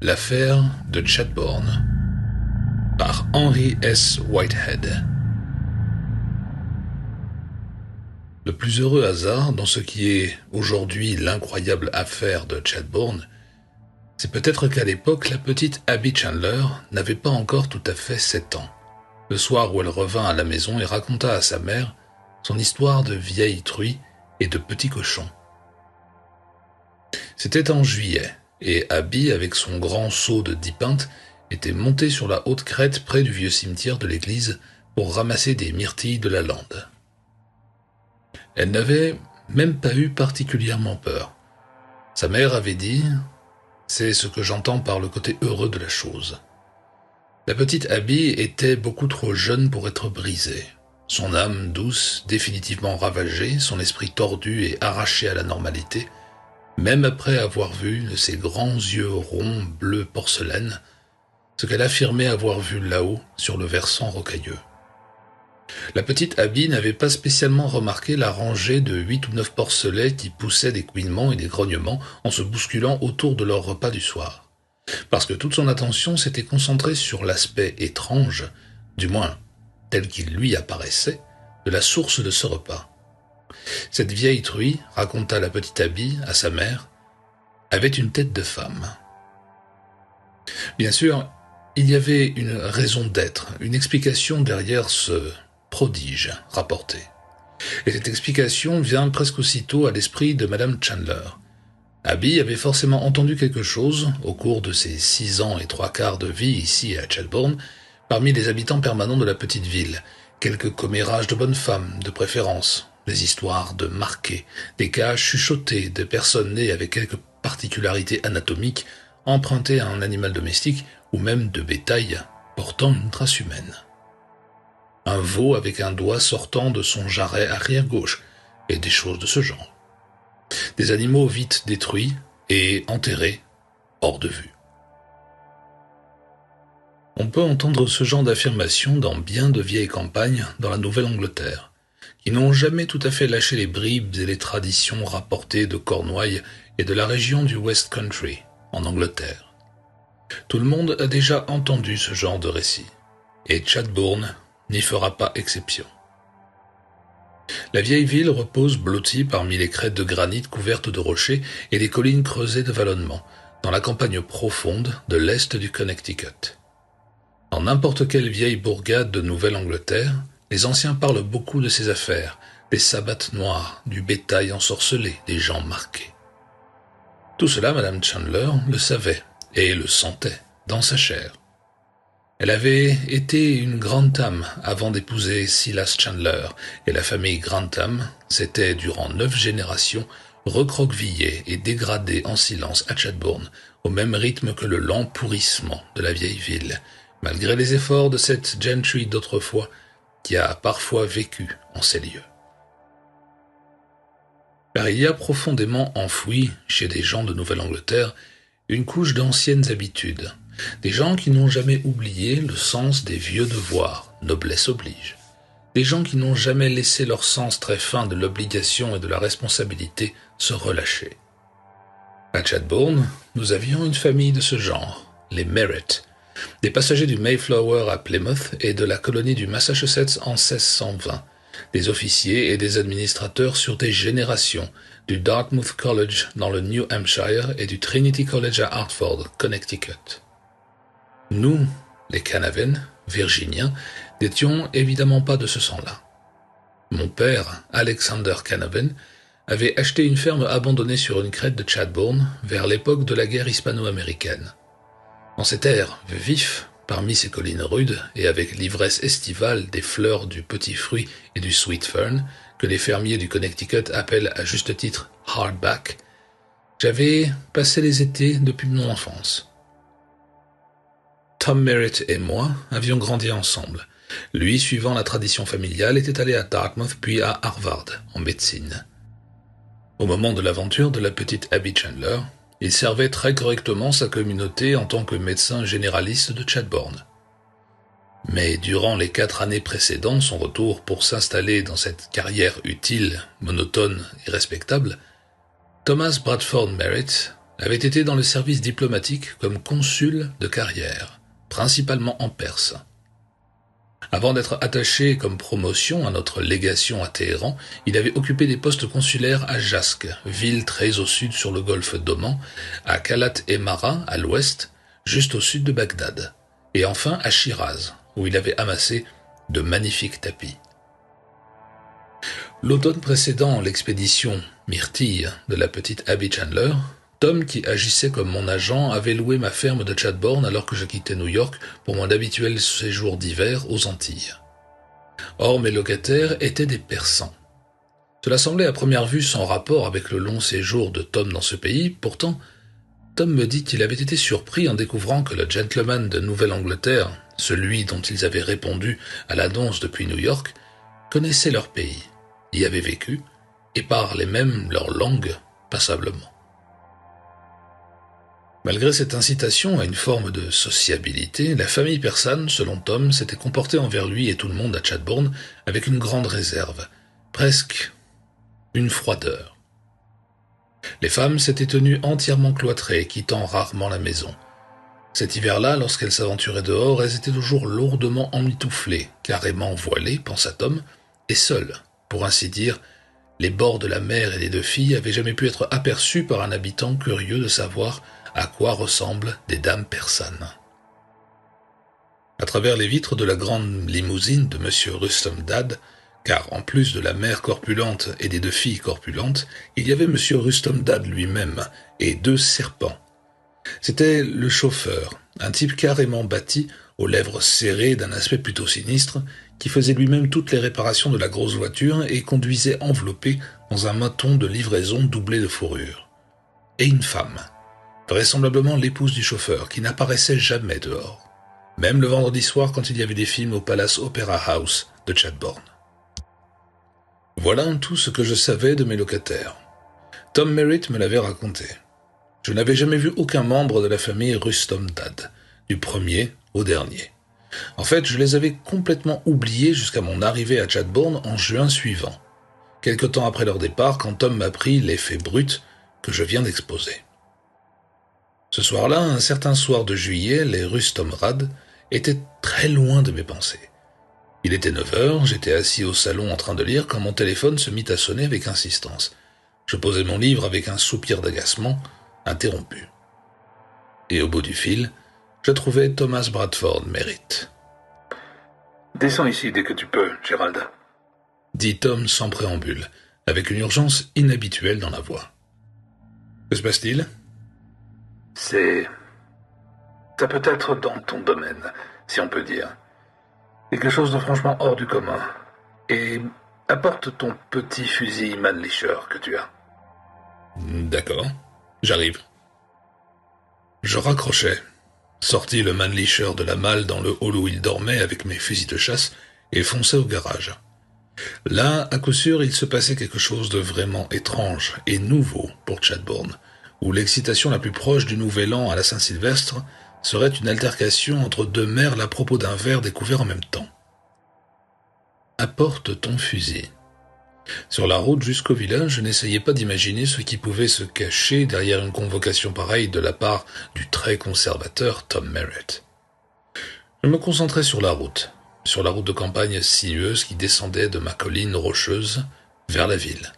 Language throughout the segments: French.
L'affaire de Chadbourne par Henry S. Whitehead. Le plus heureux hasard dans ce qui est aujourd'hui l'incroyable affaire de Chadbourne, c'est peut-être qu'à l'époque, la petite Abby Chandler n'avait pas encore tout à fait 7 ans. Le soir où elle revint à la maison et raconta à sa mère son histoire de vieille truie et de petit cochon. C'était en juillet, et Abby, avec son grand seau de 10 pintes, était montée sur la haute crête près du vieux cimetière de l'église pour ramasser des myrtilles de la lande. Elle n'avait même pas eu particulièrement peur. Sa mère avait dit « C'est ce que j'entends par le côté heureux de la chose ». La petite Abby était beaucoup trop jeune pour être brisée. Son âme douce, définitivement ravagée, son esprit tordu et arraché à la normalité, même après avoir vu de ses grands yeux ronds bleu porcelaine, ce qu'elle affirmait avoir vu là-haut sur le versant rocailleux. La petite Abby n'avait pas spécialement remarqué la rangée de 8 ou 9 porcelets qui poussaient des couinements et des grognements en se bousculant autour de leur repas du soir, parce que toute son attention s'était concentrée sur l'aspect étrange, du moins tel qu'il lui apparaissait, de la source de ce repas. Cette vieille truie, raconta la petite Abby à sa mère, avait une tête de femme. Bien sûr, il y avait une raison d'être, une explication derrière ce prodige rapporté. Et cette explication vient presque aussitôt à l'esprit de Madame Chandler. Abby avait forcément entendu quelque chose, au cours de ses 6 ans et 3/4 de vie ici à Chadbourne, parmi les habitants permanents de la petite ville, quelques commérages de bonnes femmes, de préférence, des histoires de marqués, des cas chuchotés de personnes nées avec quelques particularités anatomiques, empruntées à un animal domestique ou même de bétail portant une trace humaine. Un veau avec un doigt sortant de son jarret arrière-gauche, et des choses de ce genre. Des animaux vite détruits et enterrés hors de vue. On peut entendre ce genre d'affirmation dans bien de vieilles campagnes dans la Nouvelle-Angleterre, qui n'ont jamais tout à fait lâché les bribes et les traditions rapportées de Cornouailles et de la région du West Country, en Angleterre. Tout le monde a déjà entendu ce genre de récit, et Chadbourne n'y fera pas exception. La vieille ville repose blottie parmi les crêtes de granit couvertes de rochers et les collines creusées de vallonnements, dans la campagne profonde de l'est du Connecticut. Dans n'importe quelle vieille bourgade de Nouvelle-Angleterre, les anciens parlent beaucoup de ces affaires, des sabbats noirs, du bétail ensorcelé, des gens marqués. Tout cela, Madame Chandler le savait et le sentait dans sa chair. Elle avait été une Grantham avant d'épouser Silas Chandler, et la famille Grantham s'était, durant 9 générations, recroquevillée et dégradée en silence à Chadbourne, au même rythme que le lent pourrissement de la vieille ville, malgré les efforts de cette gentry d'autrefois, qui a parfois vécu en ces lieux. Car il y a profondément enfoui, chez des gens de Nouvelle-Angleterre, une couche d'anciennes habitudes, des gens qui n'ont jamais oublié le sens des vieux devoirs, noblesse oblige, des gens qui n'ont jamais laissé leur sens très fin de l'obligation et de la responsabilité se relâcher. À Chadbourne, nous avions une famille de ce genre, les Merritt, des passagers du Mayflower à Plymouth et de la colonie du Massachusetts en 1620, des officiers et des administrateurs sur des générations, du Dartmouth College dans le New Hampshire et du Trinity College à Hartford, Connecticut. Nous, les Canavan, Virginiens, n'étions évidemment pas de ce sang-là. Mon père, Alexander Canavan, avait acheté une ferme abandonnée sur une crête de Chadbourne vers l'époque de la guerre hispano-américaine. En cet air vif, parmi ces collines rudes et avec l'ivresse estivale des fleurs du petit fruit et du sweet fern, que les fermiers du Connecticut appellent à juste titre « hardback », j'avais passé les étés depuis mon enfance. Tom Merritt et moi avions grandi ensemble. Lui, suivant la tradition familiale, était allé à Dartmouth puis à Harvard, en médecine. Au moment de l'aventure de la petite Abby Chandler, il servait très correctement sa communauté en tant que médecin généraliste de Chadbourne. Mais durant les 4 années précédant son retour pour s'installer dans cette carrière utile, monotone et respectable, Thomas Bradford Merritt avait été dans le service diplomatique comme consul de carrière, principalement en Perse. Avant d'être attaché comme promotion à notre légation à Téhéran, il avait occupé des postes consulaires à Jasque, ville très au sud sur le golfe d'Oman, à Kalat et Mara, à l'ouest, juste au sud de Bagdad, et enfin à Shiraz, où il avait amassé de magnifiques tapis. L'automne précédant l'expédition Myrtille de la petite Abby Chandler, Tom, qui agissait comme mon agent, avait loué ma ferme de Chadbourn alors que je quittais New York pour mon habituel séjour d'hiver aux Antilles. Or, mes locataires étaient des Persans. Cela semblait à première vue sans rapport avec le long séjour de Tom dans ce pays, pourtant, Tom me dit qu'il avait été surpris en découvrant que le gentleman de Nouvelle-Angleterre, celui dont ils avaient répondu à l'annonce depuis New York, connaissait leur pays, y avait vécu, et parlait même leur langue passablement. Malgré cette incitation à une forme de sociabilité, la famille persane, selon Tom, s'était comportée envers lui et tout le monde à Chadbourn avec une grande réserve, presque une froideur. Les femmes s'étaient tenues entièrement cloîtrées, quittant rarement la maison. Cet hiver-là, lorsqu'elles s'aventuraient dehors, elles étaient toujours lourdement emmitouflées, carrément voilées, pensa Tom, et seules, pour ainsi dire, les bords de la mer et des deux filles avaient jamais pu être aperçus par un habitant curieux de savoir à quoi ressemblent des dames persanes. À travers les vitres de la grande limousine de M. Rustom Dad, car en plus de la mère corpulente et des deux filles corpulentes, il y avait M. Rustom Dad lui-même et deux serpents. C'était le chauffeur, un type carrément bâti, aux lèvres serrées d'un aspect plutôt sinistre, qui faisait lui-même toutes les réparations de la grosse voiture et conduisait enveloppé dans un maton de livraison doublé de fourrure. Et une femme, vraisemblablement l'épouse du chauffeur, qui n'apparaissait jamais dehors, même le vendredi soir quand il y avait des films au Palace Opera House de Chadbourn. Voilà tout ce que je savais de mes locataires. Tom Merritt me l'avait raconté. Je n'avais jamais vu aucun membre de la famille Rustom Dad, du premier au dernier. En fait, je les avais complètement oubliés jusqu'à mon arrivée à Chadbourn en juin suivant, quelque temps après leur départ, quand Tom m'apprit les faits bruts que je viens d'exposer. Ce soir-là, un certain soir de juillet, les Rustom Rad étaient très loin de mes pensées. Il était 9 heures, j'étais assis au salon en train de lire quand mon téléphone se mit à sonner avec insistance. Je posai mon livre avec un soupir d'agacement, interrompu. Et au bout du fil, je trouvai Thomas Bradford Merritt. « Descends ici dès que tu peux, Gérald, » dit Tom sans préambule, avec une urgence inhabituelle dans la voix. « Que se passe-t-il » ? « Ça peut être dans ton domaine, si on peut dire. Quelque chose de franchement hors du commun. Et apporte ton petit fusil Mannlicher que tu as. » « D'accord, j'arrive. » Je raccrochai, sortis le Mannlicher de la malle dans le hall où il dormait avec mes fusils de chasse et fonçai au garage. Là, à coup sûr, il se passait quelque chose de vraiment étrange et nouveau pour Chadbourn, où l'excitation la plus proche du Nouvel An à la Saint-Sylvestre serait une altercation entre deux merles à propos d'un verre découvert en même temps. Apporte ton fusil. Sur la route jusqu'au village, je n'essayais pas d'imaginer ce qui pouvait se cacher derrière une convocation pareille de la part du très conservateur Tom Merritt. Je me concentrais sur la route de campagne sinueuse qui descendait de ma colline rocheuse vers la ville.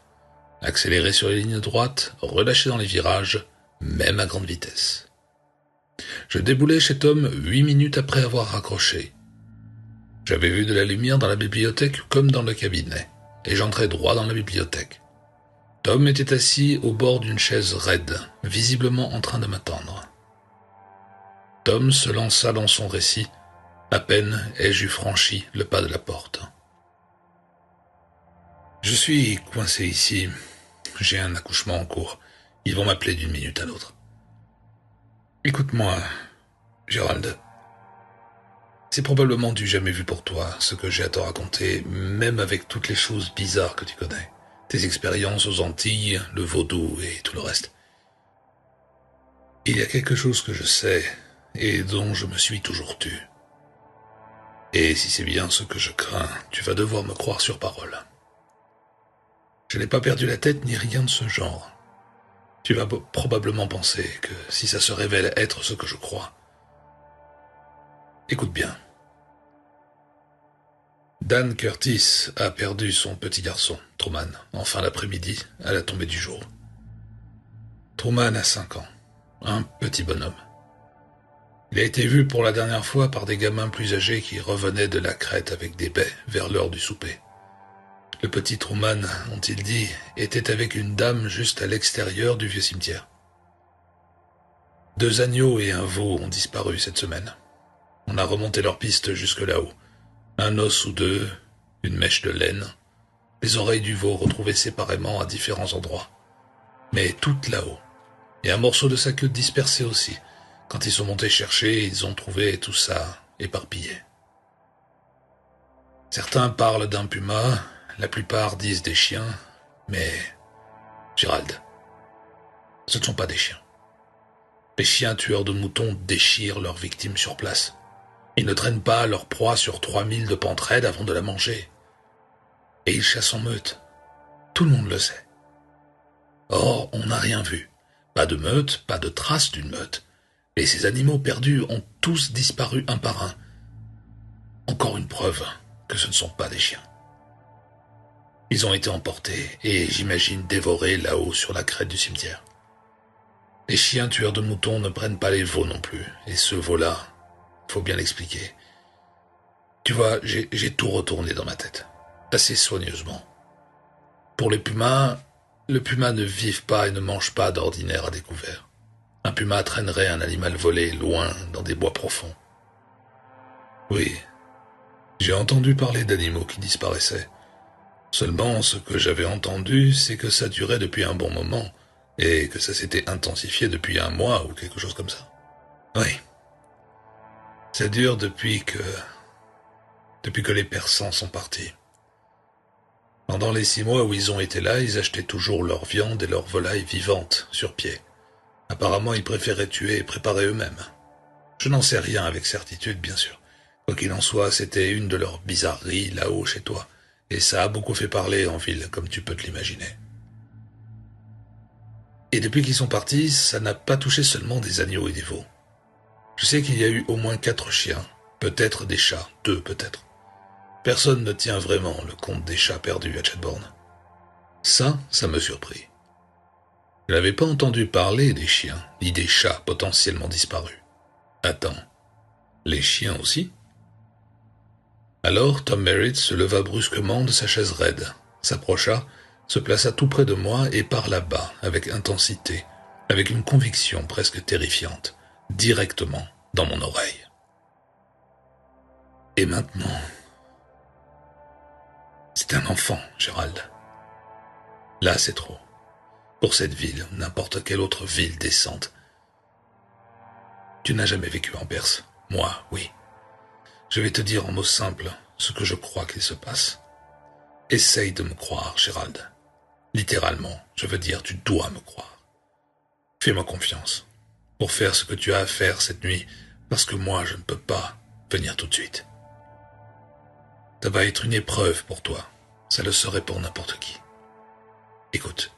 Accéléré sur les lignes droites, relâché dans les virages, même à grande vitesse. Je déboulais chez Tom 8 minutes après avoir raccroché. J'avais vu de la lumière dans la bibliothèque comme dans le cabinet, et j'entrai droit dans la bibliothèque. Tom était assis au bord d'une chaise raide, visiblement en train de m'attendre. Tom se lança dans son récit, à peine ai-je eu franchi le pas de la porte. Je suis coincé ici. J'ai un accouchement en cours. Ils vont m'appeler d'une minute à l'autre. Écoute-moi, Gérald. C'est probablement du jamais vu pour toi, ce que j'ai à te raconter, même avec toutes les choses bizarres que tu connais. Tes expériences aux Antilles, le vaudou et tout le reste. Il y a quelque chose que je sais, et dont je me suis toujours tu. Et si c'est bien ce que je crains, tu vas devoir me croire sur parole. Je n'ai pas perdu la tête ni rien de ce genre. Tu vas probablement penser que si ça se révèle être ce que je crois... Écoute bien. Dan Curtis a perdu son petit garçon, Truman, en fin d'après-midi, à la tombée du jour. Truman a 5 ans, un petit bonhomme. Il a été vu pour la dernière fois par des gamins plus âgés qui revenaient de la crête avec des baies vers l'heure du souper. Le petit Truman, ont-ils dit, était avec une dame juste à l'extérieur du vieux cimetière. 2 agneaux et un veau ont disparu cette semaine. On a remonté leur piste jusque là-haut. Un os ou deux, une mèche de laine, les oreilles du veau retrouvées séparément à différents endroits. Mais toutes là-haut. Et un morceau de sa queue dispersé aussi. Quand ils sont montés chercher, ils ont trouvé tout ça éparpillé. Certains parlent d'un puma, la plupart disent des chiens, mais... Gérald, ce ne sont pas des chiens. Les chiens tueurs de moutons déchirent leurs victimes sur place. Ils ne traînent pas leur proie sur 3000 de pente raide avant de la manger. Et ils chassent en meute. Tout le monde le sait. Or, on n'a rien vu. Pas de meute, pas de trace d'une meute. Et ces animaux perdus ont tous disparu un par un. Encore une preuve que ce ne sont pas des chiens. Ils ont été emportés et, j'imagine, dévorés là-haut sur la crête du cimetière. Les chiens tueurs de moutons ne prennent pas les veaux non plus. Et ce veau-là, faut bien l'expliquer. Tu vois, j'ai tout retourné dans ma tête. Assez soigneusement. Pour les pumas, le puma ne vit pas et ne mange pas d'ordinaire à découvert. Un puma traînerait un animal volé loin dans des bois profonds. Oui, j'ai entendu parler d'animaux qui disparaissaient. Seulement, ce que j'avais entendu, c'est que ça durait depuis un bon moment et que ça s'était intensifié depuis 1 mois ou quelque chose comme ça. Oui. Ça dure depuis que les Persans sont partis. Pendant les 6 mois où ils ont été là, ils achetaient toujours leur viande et leurs volailles vivantes, sur pied. Apparemment, ils préféraient tuer et préparer eux-mêmes. Je n'en sais rien avec certitude, bien sûr. Quoi qu'il en soit, c'était une de leurs bizarreries là-haut chez toi. Et ça a beaucoup fait parler en ville, comme tu peux te l'imaginer. Et depuis qu'ils sont partis, ça n'a pas touché seulement des agneaux et des veaux. Je sais qu'il y a eu au moins 4 chiens, peut-être des chats, 2 peut-être. Personne ne tient vraiment le compte des chats perdus à Chadbourne. Ça me surprit. Je n'avais pas entendu parler des chiens, ni des chats potentiellement disparus. Attends, les chiens aussi? Alors Tom Merritt se leva brusquement de sa chaise raide, s'approcha, se plaça tout près de moi et parla bas, avec intensité, avec une conviction presque terrifiante, directement dans mon oreille. Et maintenant... C'est un enfant, Gérald. Là, c'est trop. Pour cette ville, n'importe quelle autre ville décente. Tu n'as jamais vécu en Perse. Moi, oui. Je vais te dire en mots simples ce que je crois qu'il se passe. Essaye de me croire, Gérald. Littéralement, je veux dire, tu dois me croire. Fais-moi confiance pour faire ce que tu as à faire cette nuit, parce que moi, je ne peux pas venir tout de suite. Ça va être une épreuve pour toi. Ça le serait pour n'importe qui. Écoute.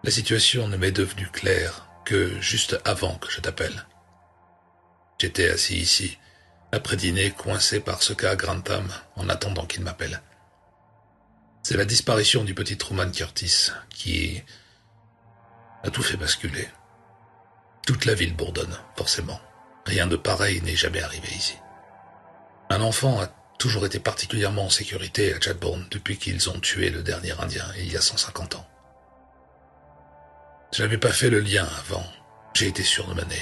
La situation ne m'est devenue claire que juste avant que je t'appelle. J'étais assis ici, après dîner, coincé par ce cas à Grantham, en attendant qu'il m'appelle. C'est la disparition du petit Truman Curtis qui a tout fait basculer. Toute la ville bourdonne, forcément. Rien de pareil n'est jamais arrivé ici. Un enfant a toujours été particulièrement en sécurité à Chadbourne depuis qu'ils ont tué le dernier Indien il y a 150 ans. Je n'avais pas fait le lien avant. J'ai été surmené.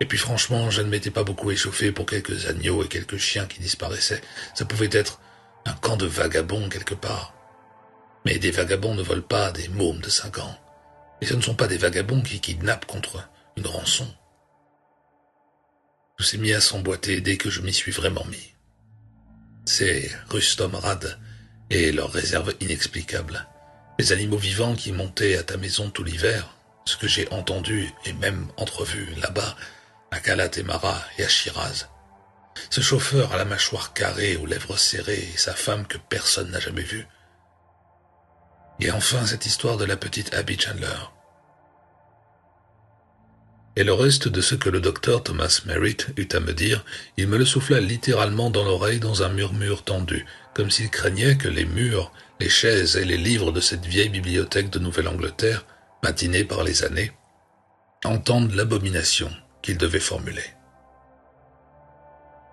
Et puis franchement, je ne m'étais pas beaucoup échauffé pour quelques agneaux et quelques chiens qui disparaissaient. Ça pouvait être un camp de vagabonds quelque part. Mais des vagabonds ne volent pas des mômes de 5 ans. Et ce ne sont pas des vagabonds qui kidnappent contre une rançon. Tout s'est mis à s'emboîter dès que je m'y suis vraiment mis. C'est Rustom Rad et leurs réserves inexplicables. Les animaux vivants qui montaient à ta maison tout l'hiver, ce que j'ai entendu et même entrevu là-bas, à Kalat et Mara et à Shiraz. Ce chauffeur à la mâchoire carrée, aux lèvres serrées, et sa femme que personne n'a jamais vue. Et enfin cette histoire de la petite Abby Chandler. Et le reste de ce que le docteur Thomas Merritt eut à me dire, il me le souffla littéralement dans l'oreille dans un murmure tendu, comme s'il craignait que les murs, les chaises et les livres de cette vieille bibliothèque de Nouvelle-Angleterre, matinée par les années, entendent l'abomination qu'il devait formuler.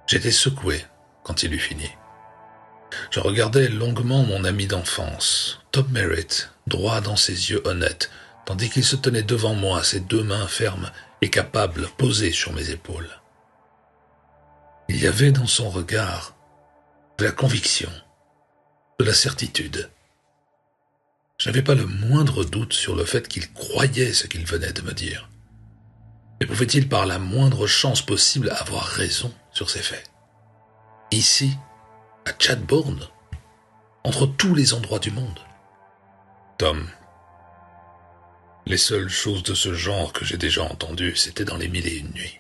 J'étais secoué quand il eut fini. Je regardais longuement mon ami d'enfance, Tom Merritt, droit dans ses yeux honnêtes, tandis qu'il se tenait devant moi, ses deux mains fermes et capables, posées sur mes épaules. Il y avait dans son regard de la conviction, de la certitude. Je n'avais pas le moindre doute sur le fait qu'il croyait ce qu'il venait de me dire. Mais pouvait-il par la moindre chance possible avoir raison sur ces faits? Ici, à Chadbourne, entre tous les endroits du monde. Tom, les seules choses de ce genre que j'ai déjà entendues, c'était dans les 1001 nuits.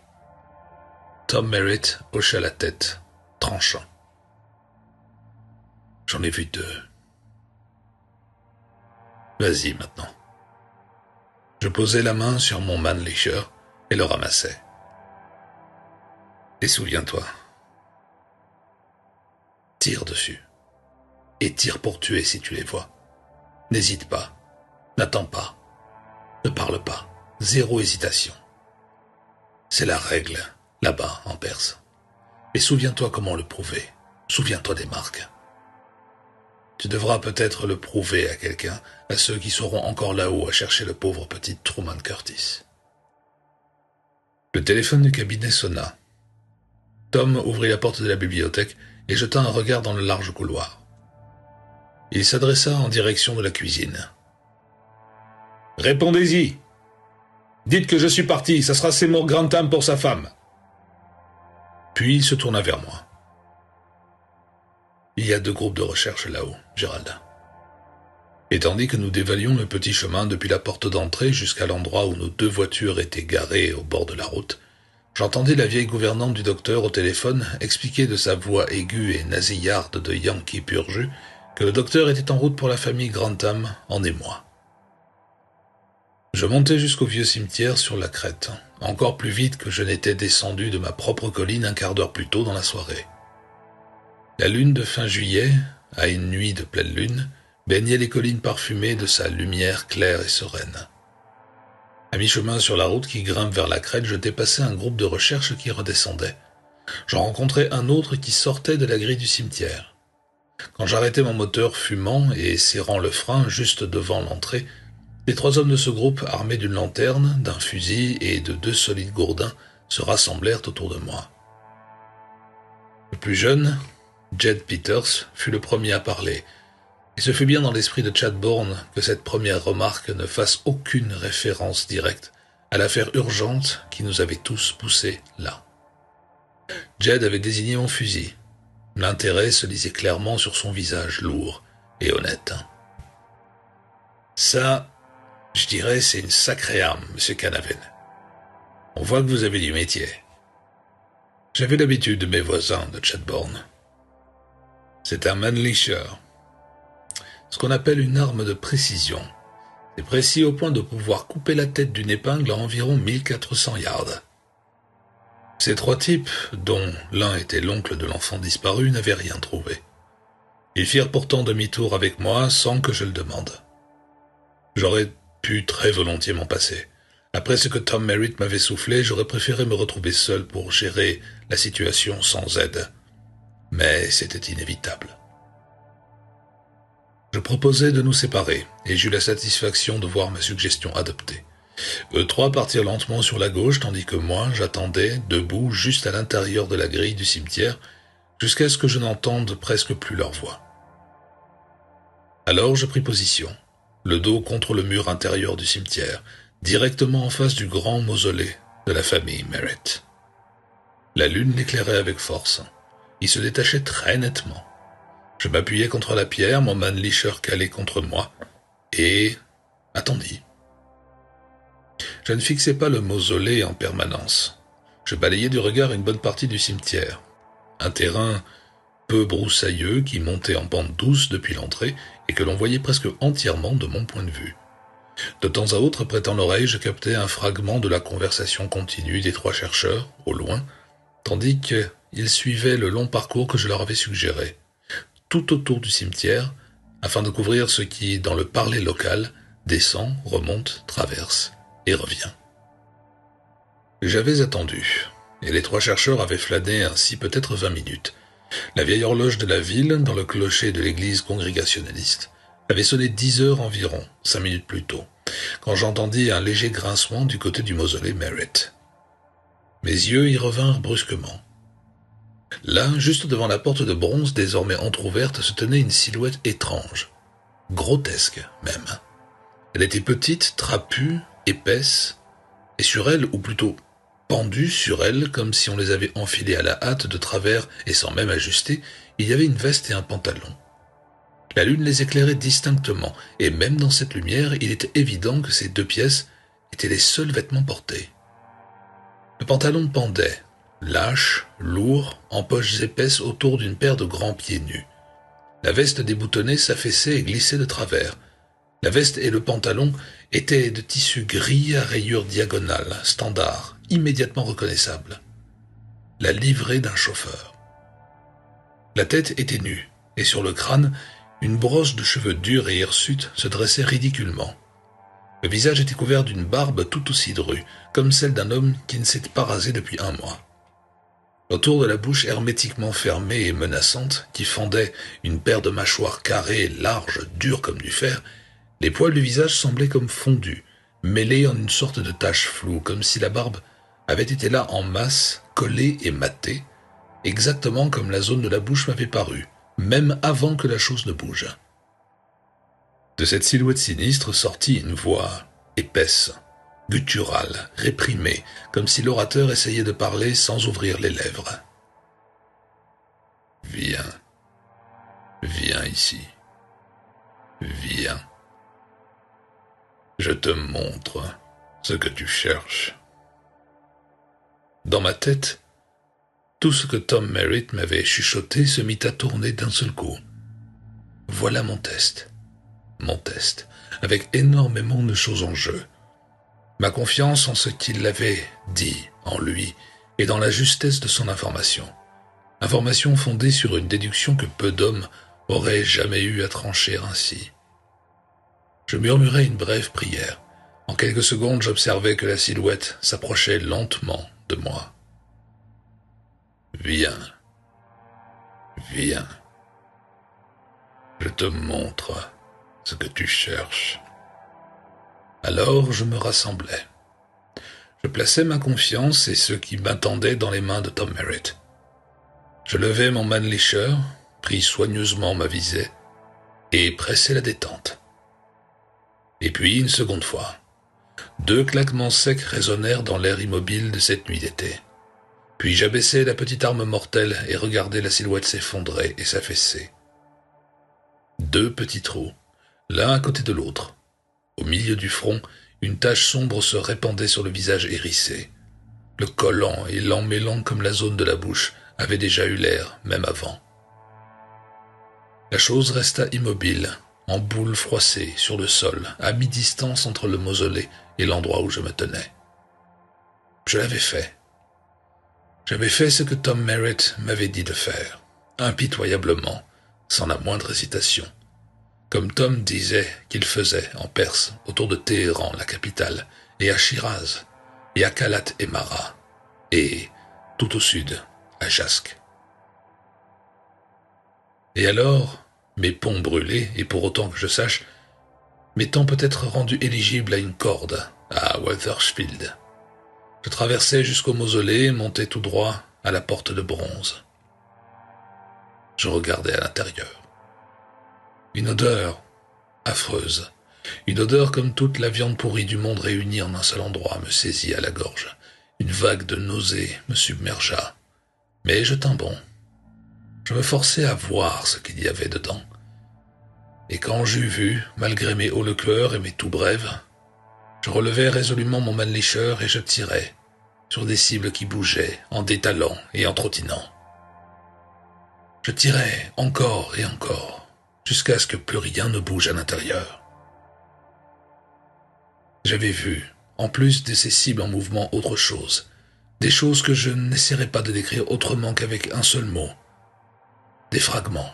Tom Merritt hocha la tête, tranchant. J'en ai vu 2. Vas-y maintenant. Je posai la main sur mon Mannlicher et le ramassai. Et souviens-toi, tire dessus. Et tire pour tuer si tu les vois. N'hésite pas. N'attends pas. Ne parle pas. Zéro hésitation. C'est la règle, là-bas, en Perse. Et souviens-toi comment le prouver. Souviens-toi des marques. Tu devras peut-être le prouver à quelqu'un, à ceux qui seront encore là-haut à chercher le pauvre petit Truman Curtis. Le téléphone du cabinet sonna. Tom ouvrit la porte de la bibliothèque et jeta un regard dans le large couloir. Il s'adressa en direction de la cuisine. « Répondez-y. Dites que je suis parti, ça sera Seymour Grantham pour sa femme. » Puis il se tourna vers moi. « Il y a 2 groupes de recherche là-haut, Gérald. » Et tandis que nous dévalions le petit chemin depuis la porte d'entrée jusqu'à l'endroit où nos 2 voitures étaient garées au bord de la route, j'entendis la vieille gouvernante du docteur au téléphone expliquer de sa voix aiguë et nasillarde de Yankee pur jus que le docteur était en route pour la famille Grantham en émoi. Je montai jusqu'au vieux cimetière sur la crête, encore plus vite que je n'étais descendu de ma propre colline un quart d'heure plus tôt dans la soirée. La lune de fin juillet, à une nuit de pleine lune, baignait les collines parfumées de sa lumière claire et sereine. À mi-chemin sur la route qui grimpe vers la crête, je dépassai un groupe de recherche qui redescendait. J'en rencontrai un autre qui sortait de la grille du cimetière. Quand j'arrêtai mon moteur fumant et serrant le frein juste devant l'entrée, les 3 hommes de ce groupe, armés d'une lanterne, d'un fusil et de 2 solides gourdins, se rassemblèrent autour de moi. Le plus jeune, Jed Peters, fut le premier à parler, et ce fut bien dans l'esprit de Chadbourne que cette première remarque ne fasse aucune référence directe à l'affaire urgente qui nous avait tous poussés là. Jed avait désigné mon fusil. L'intérêt se lisait clairement sur son visage lourd et honnête. « Ça, je dirais, c'est une sacrée arme, Monsieur Canavan. On voit que vous avez du métier. » J'avais l'habitude de mes voisins de Chadbourne. C'est un Mannlicher. Ce qu'on appelle une arme de précision. C'est précis au point de pouvoir couper la tête d'une épingle à environ 1400 yards. Ces 3 types, dont l'un était l'oncle de l'enfant disparu, n'avaient rien trouvé. Ils firent pourtant demi-tour avec moi sans que je le demande. J'aurais pu très volontiers m'en passer. Après ce que Tom Merritt m'avait soufflé, j'aurais préféré me retrouver seul pour gérer la situation sans aide. Mais c'était inévitable. Je proposai de nous séparer, et j'eus la satisfaction de voir ma suggestion adoptée. Eux 3 partirent lentement sur la gauche, tandis que moi, j'attendais, debout, juste à l'intérieur de la grille du cimetière, jusqu'à ce que je n'entende presque plus leur voix. Alors je pris position, le dos contre le mur intérieur du cimetière, directement en face du grand mausolée de la famille Merritt. La lune l'éclairait avec force. Il se détachait très nettement. Je m'appuyai contre la pierre, mon Mannlicher calé contre moi, et attendis. Je ne fixais pas le mausolée en permanence. Je balayais du regard une bonne partie du cimetière. Un terrain peu broussailleux qui montait en pente douce depuis l'entrée et que l'on voyait presque entièrement de mon point de vue. De temps à autre, prêtant l'oreille, je captais un fragment de la conversation continue des 3 chercheurs, au loin, tandis qu'ils suivaient le long parcours que je leur avais suggéré, tout autour du cimetière, afin de couvrir ce qui, dans le parler local, descend, remonte, traverse et revient. J'avais attendu, et les 3 chercheurs avaient flâné ainsi peut-être 20 minutes. La vieille horloge de la ville, dans le clocher de l'église congrégationaliste, avait sonné 10 heures environ, 5 minutes plus tôt, quand j'entendis un léger grincement du côté du mausolée Merritt. Mes yeux y revinrent brusquement. Là, juste devant la porte de bronze désormais entr'ouverte, se tenait une silhouette étrange, grotesque même. Elle était petite, trapue, épaisse, et sur elle, ou plutôt pendue sur elle, comme si on les avait enfilées à la hâte de travers et sans même ajuster, il y avait une veste et un pantalon. La lune les éclairait distinctement, et même dans cette lumière, il était évident que ces 2 pièces étaient les seuls vêtements portés. Le pantalon pendait, lâche, lourd, en poches épaisses autour d'une paire de grands pieds nus. La veste déboutonnée s'affaissait et glissait de travers. La veste et le pantalon étaient de tissu gris à rayures diagonales, standard, immédiatement reconnaissable. La livrée d'un chauffeur. La tête était nue, et sur le crâne, une brosse de cheveux durs et hirsutes se dressait ridiculement. Le visage était couvert d'une barbe tout aussi drue, comme celle d'un homme qui ne s'est pas rasé depuis 1 mois. Autour de la bouche hermétiquement fermée et menaçante, qui fendait une paire de mâchoires carrées, larges, dures comme du fer, les poils du visage semblaient comme fondus, mêlés en une sorte de tache floue, comme si la barbe avait été là en masse, collée et matée, exactement comme la zone de la bouche m'avait paru, même avant que la chose ne bouge. De cette silhouette sinistre sortit une voix épaisse, gutturale, réprimée, comme si l'orateur essayait de parler sans ouvrir les lèvres. « Viens, viens ici, viens. Je te montre ce que tu cherches. » Dans ma tête, tout ce que Tom Merritt m'avait chuchoté se mit à tourner d'un seul coup. Voilà mon test, avec énormément de choses en jeu. Ma confiance en ce qu'il avait dit, en lui, et dans la justesse de son information. Information fondée sur une déduction que peu d'hommes auraient jamais eu à trancher ainsi. Je murmurai une brève prière. En quelques secondes, j'observai que la silhouette s'approchait lentement de moi. « Viens, viens. Je te montre ce que tu cherches. » Alors je me rassemblai. Je plaçai ma confiance et ce qui m'attendait dans les mains de Tom Merritt. Je levai mon Mannlicher, pris soigneusement ma visée, et pressai la détente. Et puis, une seconde fois, 2 claquements secs résonnèrent dans l'air immobile de cette nuit d'été. Puis j'abaissai la petite arme mortelle et regardai la silhouette s'effondrer et s'affaisser. 2 petits trous, l'un à côté de l'autre. Au milieu du front, une tache sombre se répandait sur le visage hérissé. Le collant et l'emmêlant comme la zone de la bouche avait déjà eu l'air, même avant. La chose resta immobile, en boule froissée sur le sol, à mi-distance entre le mausolée et l'endroit où je me tenais. Je l'avais fait. J'avais fait ce que Tom Merritt m'avait dit de faire, impitoyablement, sans la moindre hésitation, comme Tom disait qu'il faisait en Perse, autour de Téhéran, la capitale, et à Shiraz, et à Kalat et Mara, et, tout au sud, à Jasque. Et alors, mes ponts brûlés, et pour autant que je sache, m'étant peut-être rendu éligible à une corde, à Wethersfield. Je traversais jusqu'au mausolée et montais tout droit à la porte de bronze. Je regardais à l'intérieur. Une odeur affreuse, une odeur comme toute la viande pourrie du monde réunie en un seul endroit me saisit à la gorge. Une vague de nausée me submergea. Mais je tins bon. Je me forçai à voir ce qu'il y avait dedans. Et quand j'eus vu, malgré mes hauts le cœur et mes toux brèves, je relevai résolument mon Mannlicher et je tirai sur des cibles qui bougeaient en détalant et en trottinant. Je tirai encore et encore, jusqu'à ce que plus rien ne bouge à l'intérieur. J'avais vu, en plus de ces cibles en mouvement, autre chose. Des choses que je n'essaierai pas de décrire autrement qu'avec un seul mot. Des fragments.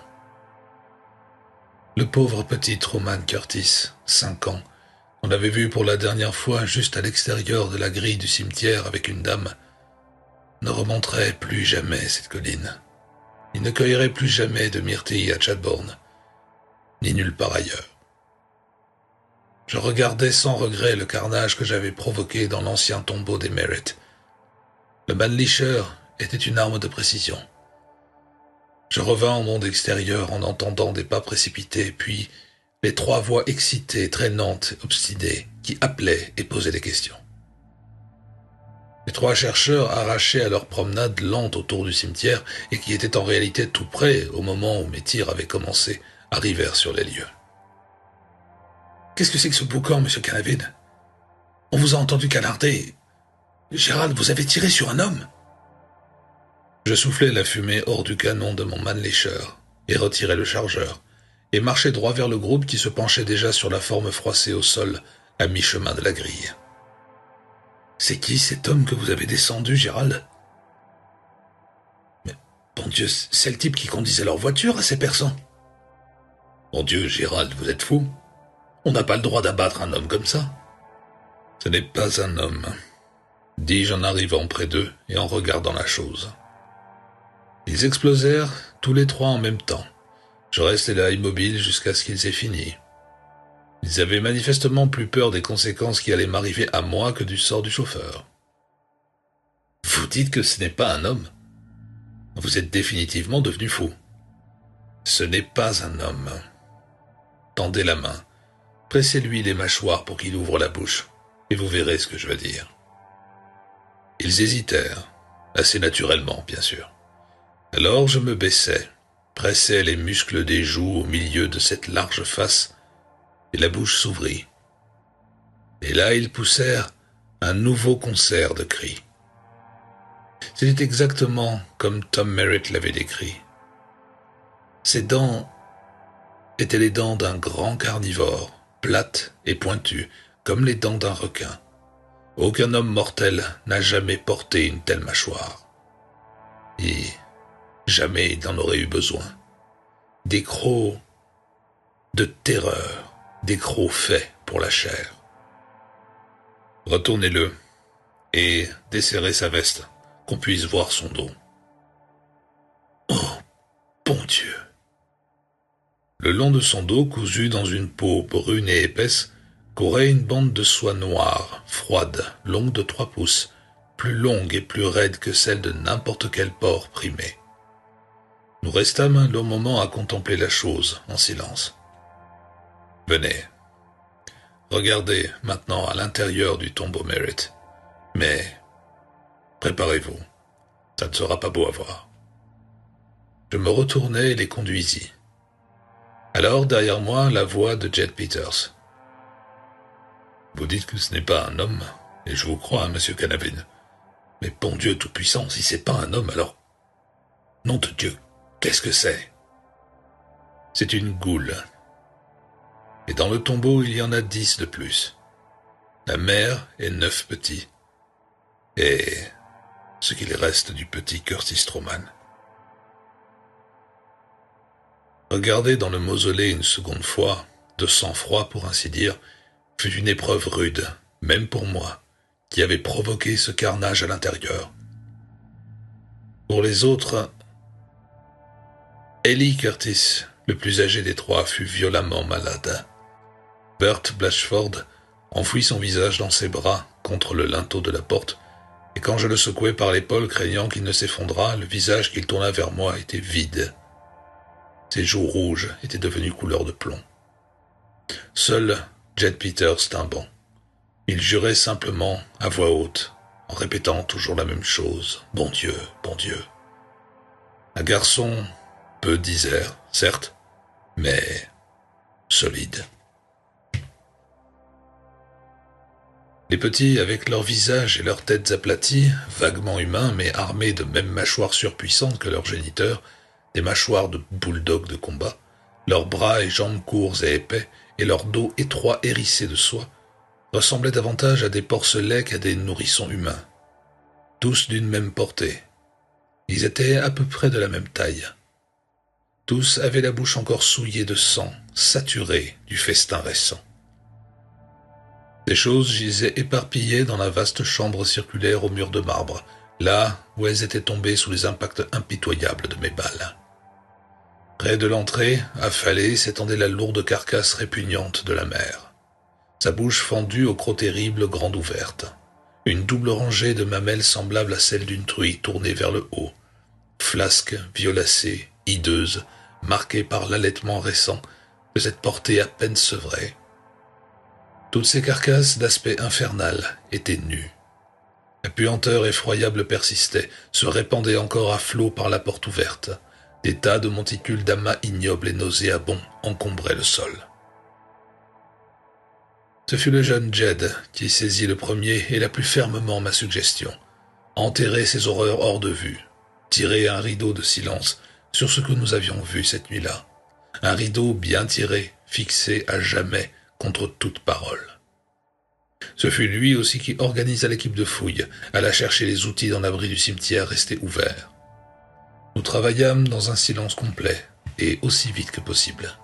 Le pauvre petit Truman Curtis, 5 ans, qu'on avait vu pour la dernière fois juste à l'extérieur de la grille du cimetière avec une dame, ne remonterait plus jamais cette colline. Il ne cueillerait plus jamais de myrtilles à Chadbourne, ni nulle part ailleurs. Je regardais sans regret le carnage que j'avais provoqué dans l'ancien tombeau des Merritt. Le Mannlicher était une arme de précision. Je revins au monde extérieur en entendant des pas précipités, puis les 3 voix excitées, traînantes, obstinées, qui appelaient et posaient des questions. Les 3 chercheurs arrachés à leur promenade lente autour du cimetière et qui étaient en réalité tout près au moment où mes tirs avaient commencé, arrivèrent sur les lieux. « Qu'est-ce que c'est que ce boucan, monsieur Canavan? On vous a entendu canarder. Gérald, vous avez tiré sur un homme ?» Je soufflai la fumée hors du canon de mon Mannlicher et retirai le chargeur, et marchai droit vers le groupe qui se penchait déjà sur la forme froissée au sol, à mi-chemin de la grille. « C'est qui cet homme que vous avez descendu, Gérald ?»« Mais, bon Dieu, c'est le type qui conduisait leur voiture, assez perçant. »« Mon Dieu, Gérald, vous êtes fou? On n'a pas le droit d'abattre un homme comme ça. »« Ce n'est pas un homme, » dis-je en arrivant près d'eux et en regardant la chose. Ils explosèrent tous les 3 en même temps. Je restai là immobile jusqu'à ce qu'ils aient fini. Ils avaient manifestement plus peur des conséquences qui allaient m'arriver à moi que du sort du chauffeur. « Vous dites que ce n'est pas un homme? Vous êtes définitivement devenu fou. »« Ce n'est pas un homme. Tendez la main. Pressez-lui les mâchoires pour qu'il ouvre la bouche, et vous verrez ce que je veux dire. » Ils hésitèrent, assez naturellement, bien sûr. Alors je me baissai, pressai les muscles des joues au milieu de cette large face, et la bouche s'ouvrit. Et là ils poussèrent un nouveau concert de cris. C'était exactement comme Tom Merritt l'avait décrit. Ses dents étaient les dents d'un grand carnivore, plates et pointues, comme les dents d'un requin. Aucun homme mortel n'a jamais porté une telle mâchoire. Et jamais il n'en aurait eu besoin. Des crocs de terreur, des crocs faits pour la chair. Retournez-le et desserrez sa veste, qu'on puisse voir son dos. Oh, bon Dieu! Le long de son dos, cousu dans une peau brune et épaisse, courait une bande de soie noire, froide, longue de 3 pouces, plus longue et plus raide que celle de n'importe quel porc primé. Nous restâmes un long moment à contempler la chose, en silence. « Venez. Regardez maintenant à l'intérieur du tombeau Merritt. Mais préparez-vous, ça ne sera pas beau à voir. » Je me retournai et les conduisis. Alors, derrière moi, la voix de Jed Peters. « Vous dites que ce n'est pas un homme, et je vous crois, monsieur Canavan. Mais bon Dieu tout-puissant, si c'est pas un homme, alors... Nom de Dieu, qu'est-ce que c'est? » C'est une goule. Et dans le tombeau, il y en a 10 de plus. La mère et 9 petits. Et ce qu'il reste du petit Curtis Truman. Regarder dans le mausolée une seconde fois, de sang-froid pour ainsi dire, fut une épreuve rude, même pour moi, qui avait provoqué ce carnage à l'intérieur. Pour les autres, Ellie Curtis, le plus âgé des 3, fut violemment malade. Bert Blatchford enfouit son visage dans ses bras contre le linteau de la porte, et quand je le secouai par l'épaule craignant qu'il ne s'effondrât, le visage qu'il tourna vers moi était vide. Ses joues rouges étaient devenues couleur de plomb. Seul Jed Peters tint bon. Il jurait simplement à voix haute, en répétant toujours la même chose. « Bon Dieu, bon Dieu. » Un garçon peu disert, certes, mais solide. Les petits, avec leurs visages et leurs têtes aplaties, vaguement humains mais armés de mêmes mâchoires surpuissantes que leurs géniteurs, des mâchoires de bulldog de combat, Leurs bras et jambes courts et épais, et leur dos étroit hérissé de soie, ressemblaient davantage à des porcelets qu'à des nourrissons humains. Tous d'une même portée. Ils étaient à peu près de la même taille. Tous avaient la bouche encore souillée de sang, saturée du festin récent. Des choses gisaient éparpillées dans la vaste chambre circulaire aux murs de marbre, là où elles étaient tombées sous les impacts impitoyables de mes balles. Près de l'entrée, affalée, s'étendait la lourde carcasse répugnante de la mer. Sa bouche fendue au croc terrible grande ouverte. Une double rangée de mamelles semblables à celle d'une truie tournée vers le haut. Flasque, violacée, hideuse, marquée par l'allaitement récent de cette portée à peine sevrée. Toutes ces carcasses d'aspect infernal étaient nues. La puanteur effroyable persistait, se répandait encore à flots par la porte ouverte. Des tas de monticules d'amas ignobles et nauséabonds encombraient le sol. Ce fut le jeune Jed qui saisit le premier et la plus fermement ma suggestion. Enterrer ces horreurs hors de vue, tirer un rideau de silence sur ce que nous avions vu cette nuit-là. Un rideau bien tiré, fixé à jamais contre toute parole. Ce fut lui aussi qui organisa l'équipe de fouille, alla chercher les outils dans l'abri du cimetière resté ouvert. Nous travaillâmes dans un silence complet, et aussi vite que possible.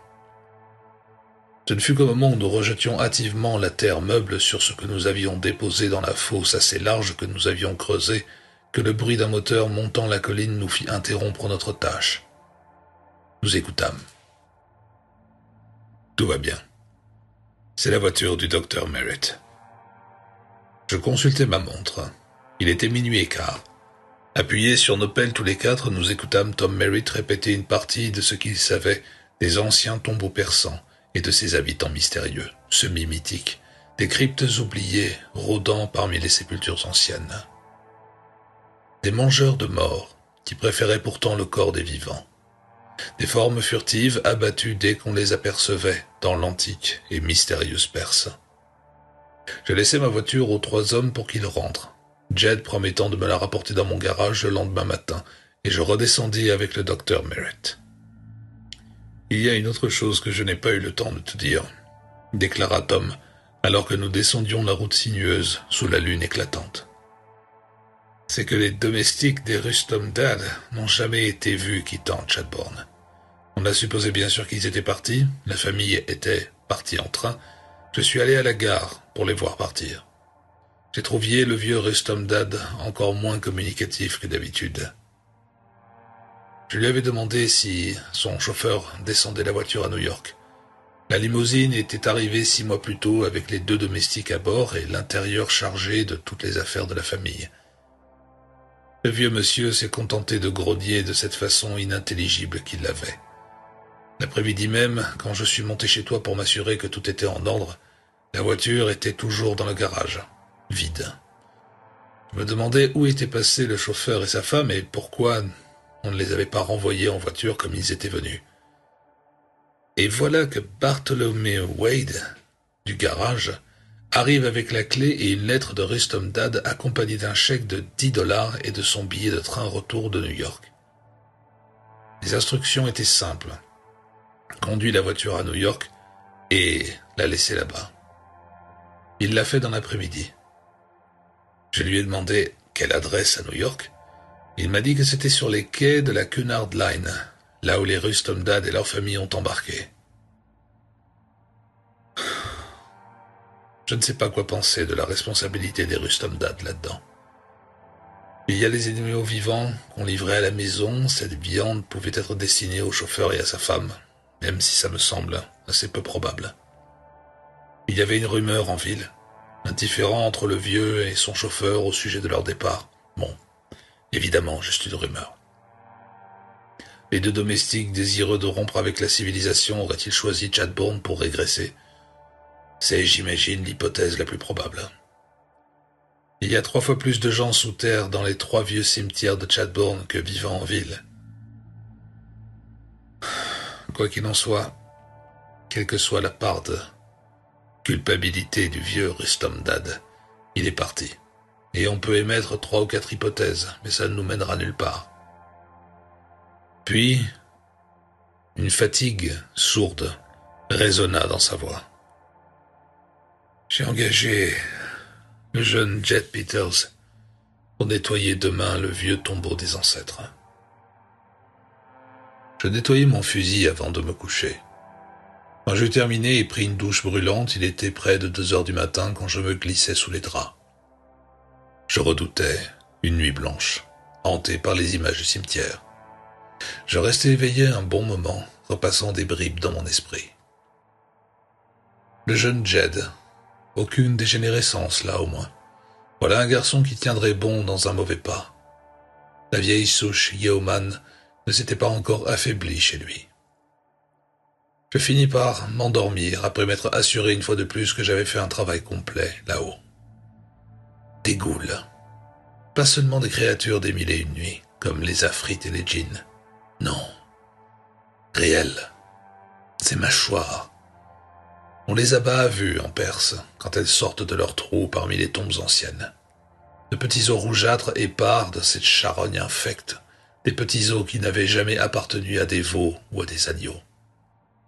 Ce ne fut qu'au moment où nous rejetions hâtivement la terre meuble sur ce que nous avions déposé dans la fosse assez large que nous avions creusée, que le bruit d'un moteur montant la colline nous fit interrompre notre tâche. Nous écoutâmes. Tout va bien. C'est la voiture du docteur Merritt. Je consultai ma montre. Il était minuit et quart. Appuyés sur nos pelles tous les quatre, nous écoutâmes Tom Merritt répéter une partie de ce qu'il savait des anciens tombeaux persans et de ses habitants mystérieux, semi-mythiques, des cryptes oubliées rôdant parmi les sépultures anciennes. Des mangeurs de morts, qui préféraient pourtant le corps des vivants. Des formes furtives abattues dès qu'on les apercevait dans l'antique et mystérieuse Perse. Je laissai ma voiture aux 3 hommes pour qu'ils rentrent, Jed promettant de me la rapporter dans mon garage le lendemain matin, et je redescendis avec le docteur Merritt. « Il y a une autre chose que je n'ai pas eu le temps de te dire, » déclara Tom, alors que nous descendions la route sinueuse sous la lune éclatante. « C'est que les domestiques des Rustum Dad n'ont jamais été vus quittant Chadbourne. On a supposé bien sûr qu'ils étaient partis, la famille était partie en train. Je suis allé à la gare pour les voir partir. J'ai trouvé le vieux Rustum Dad encore moins communicatif que d'habitude. Je lui avais demandé si son chauffeur descendait la voiture à New York. La limousine était arrivée 6 mois plus tôt avec les 2 domestiques à bord et l'intérieur chargé de toutes les affaires de la famille. Le vieux monsieur s'est contenté de grogner de cette façon inintelligible qu'il l'avait. L'après-midi même, quand je suis monté chez toi pour m'assurer que tout était en ordre, la voiture était toujours dans le garage, vide. Je me demandais où étaient passés le chauffeur et sa femme et pourquoi on ne les avait pas renvoyés en voiture comme ils étaient venus. Et voilà que Bartholomew Wade, du garage, arrive avec la clé et une lettre de Rustum Dad accompagnée d'un chèque de $10 et de son billet de train retour de New York. Les instructions étaient simples. Conduis la voiture à New York et la laisser là-bas. Il l'a fait dans l'après-midi. Je lui ai demandé quelle adresse à New York. Il m'a dit que c'était sur les quais de la Cunard Line, là où les Rustum Dad et leur famille ont embarqué. Je ne sais pas quoi penser de la responsabilité des Rustum Dad là-dedans. Il y a les animaux vivants qu'on livrait à la maison, cette viande pouvait être destinée au chauffeur et à sa femme, même si ça me semble assez peu probable. Il y avait une rumeur en ville, un différend entre le vieux et son chauffeur au sujet de leur départ. Bon, évidemment, juste une rumeur. Les 2 domestiques désireux de rompre avec la civilisation auraient-ils choisi Chadbourne pour régresser? C'est, j'imagine, l'hypothèse la plus probable. Il y a 3 fois plus de gens sous terre dans les 3 vieux cimetières de Chadbourne que vivant en ville. Quoi qu'il en soit, quelle que soit la part de culpabilité du vieux Rustum Dad, il est parti. Et on peut émettre 3 ou 4 hypothèses, mais ça ne nous mènera nulle part. Puis, Une fatigue sourde résonna dans sa voix. J'ai engagé le jeune Jed Peters pour nettoyer demain le vieux tombeau des ancêtres. Je nettoyais mon fusil avant de me coucher. Quand j'eus terminé et pris une douche brûlante, il était près de 2 heures du matin quand je me glissais sous les draps. Je redoutais une nuit blanche, hantée par les images du cimetière. Je restais éveillé un bon moment, repassant des bribes dans mon esprit. Le jeune Jed, aucune dégénérescence là au moins. Voilà un garçon qui tiendrait bon dans un mauvais pas. La vieille souche Yeoman ne s'était pas encore affaiblie chez lui. Je finis par m'endormir après m'être assuré une fois de plus que j'avais fait un travail complet là-haut. Des ghouls. Pas seulement des créatures des 1001 nuits, comme les afrites et les djinns. Non. Réelles. Ces mâchoires. On les abat à vue en Perse, quand elles sortent de leurs trous parmi les tombes anciennes. De petits os rougeâtres épars de cette charogne infecte, des petits os qui n'avaient jamais appartenu à des veaux ou à des agneaux.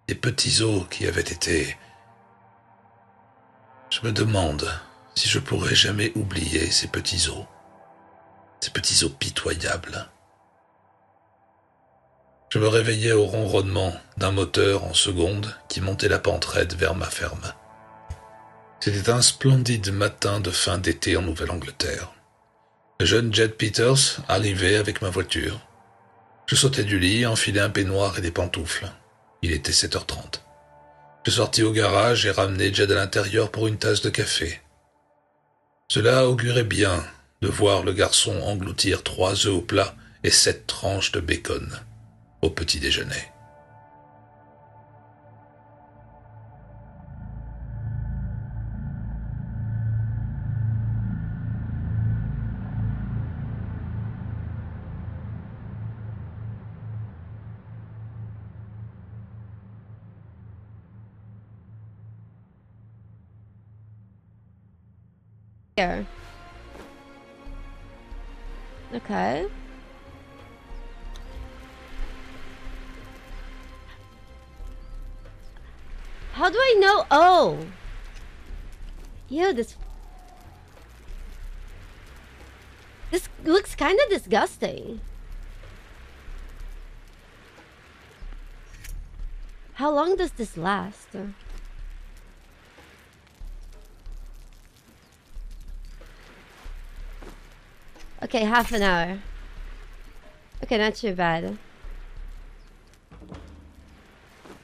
Des petits os qui avaient été... Je me demande si je pourrais jamais oublier ces petits os. Ces petits os pitoyables. Je me réveillais au ronronnement d'un moteur en seconde qui montait la pente raide vers ma ferme. C'était un splendide matin de fin d'été en Nouvelle-Angleterre. Le jeune Jed Peters arrivait avec ma voiture. Je sautai du lit, enfilai un peignoir et des pantoufles. Il était 7h30. Je sortis au garage et ramenai Jed à l'intérieur pour une tasse de café. Cela augurait bien de voir le garçon engloutir 3 œufs au plat et 7 tranches de bacon au petit déjeuner. Here. Okay. How do I know? Oh. Ew, this looks kind of disgusting. How long does this last? Okay, half an hour. Okay, not too bad.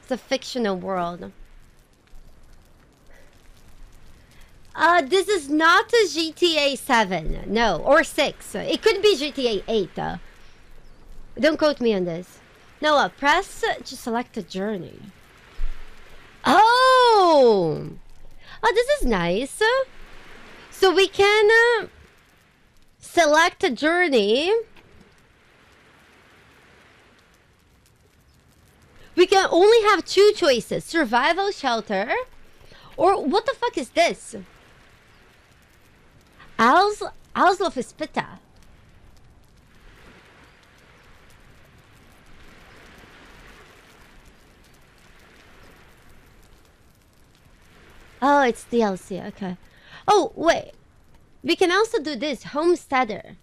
It's a fictional world. This is not a GTA 7, no, or 6. It could be GTA 8. Don't quote me on this. No, press to select a journey. Oh! Oh, this is nice. So we can select a journey. We can only have 2 choices. Survival shelter. Or what the fuck is this? Owl's Spita. Oh, it's DLC, okay. Oh, wait. We can also do this, Homesteader.